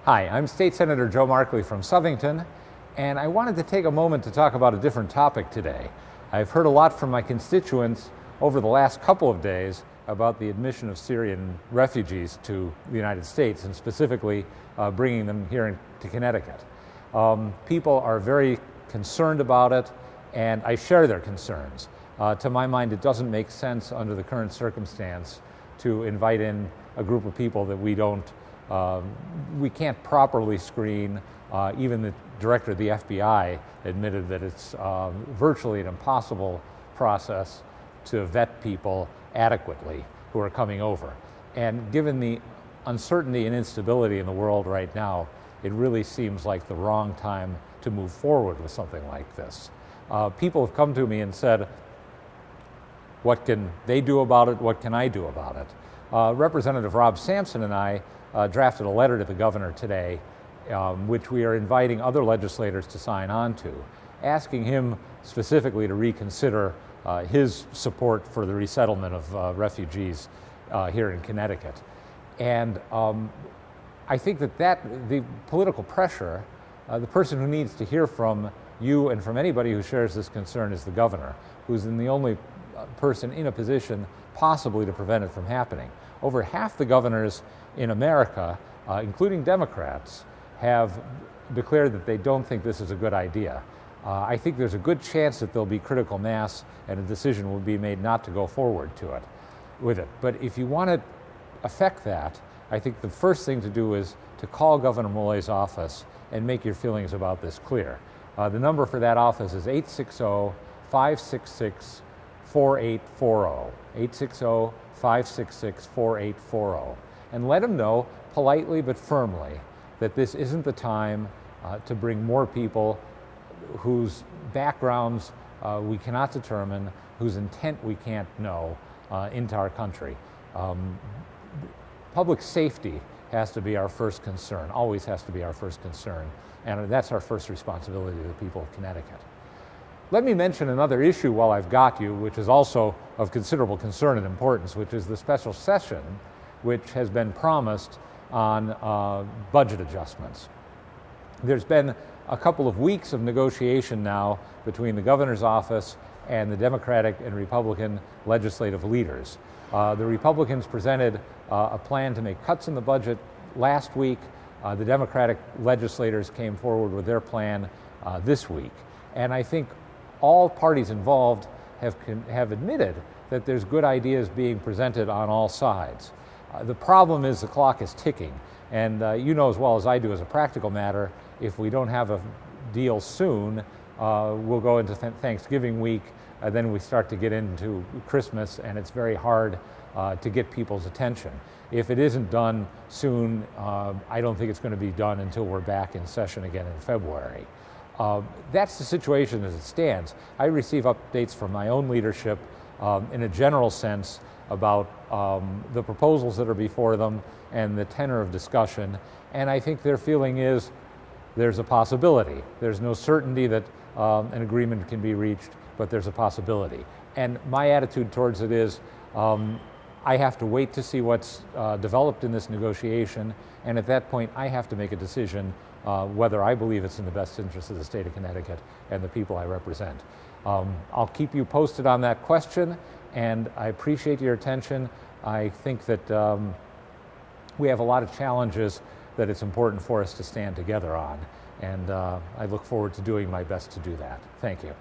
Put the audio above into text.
Hi, I'm State Senator Joe Markley from Southington, and I wanted to take a moment to talk about a different topic today. I've heard a lot from my constituents over the last couple of days about the admission of Syrian refugees to the United States, and specifically bringing them here to Connecticut. People are very concerned about it, and I share their concerns. To my mind, it doesn't make sense under the current circumstance to invite in a group of people that we can't properly screen. Even the director of the FBI admitted that it's virtually an impossible process to vet people adequately who are coming over. And given the uncertainty and instability in the world right now, it really seems like the wrong time to move forward with something like this. People have come to me and said, what can they do about it? What can I do about it? Representative Rob Sampson and I drafted a letter to the governor today, which we are inviting other legislators to sign on to, asking him specifically to reconsider his support for the resettlement of refugees here in Connecticut. And I think that the political pressure, the person who needs to hear from you and from anybody who shares this concern is the governor, who's the only person in a position possibly to prevent it from happening. Over half the governors in America, including Democrats, have declared that they don't think this is a good idea. I think there's a good chance that there'll be critical mass and a decision will be made not to go forward with it. But if you want to affect that, I think the first thing to do is to call Governor Molloy's office and make your feelings about this clear. The number for that office is 860-566-4840, 860-566-4840. And let him know, politely but firmly, that this isn't the time to bring more people whose backgrounds we cannot determine, whose intent we can't know, into our country. Public safety has to be our first concern, always has to be our first concern, and that's our first responsibility to the people of Connecticut. Let me mention another issue while I've got you, which is also of considerable concern and importance, which is the special session which has been promised on budget adjustments. There's been a couple of weeks of negotiation now between the governor's office and the Democratic and Republican legislative leaders. The Republicans presented a plan to make cuts in the budget last week. The Democratic legislators came forward with their plan this week. And I think all parties involved have admitted that there's good ideas being presented on all sides. The problem is the clock is ticking. And you know as well as I do, as a practical matter, if we don't have a deal soon, we'll go into Thanksgiving week, then we start to get into Christmas, and it's very hard to get people's attention. If it isn't done soon, I don't think it's going to be done until we're back in session again in February. That's the situation as it stands. I receive updates from my own leadership in a general sense about the proposals that are before them and the tenor of discussion, and I think their feeling is there's a possibility. There's no certainty that an agreement can be reached, but there's a possibility. And my attitude towards it is I have to wait to see what's developed in this negotiation, and at that point I have to make a decision whether I believe it's in the best interest of the state of Connecticut and the people I represent. I'll keep you posted on that question, and I appreciate your attention. I think that we have a lot of challenges that it's important for us to stand together on, and I look forward to doing my best to do that. Thank you.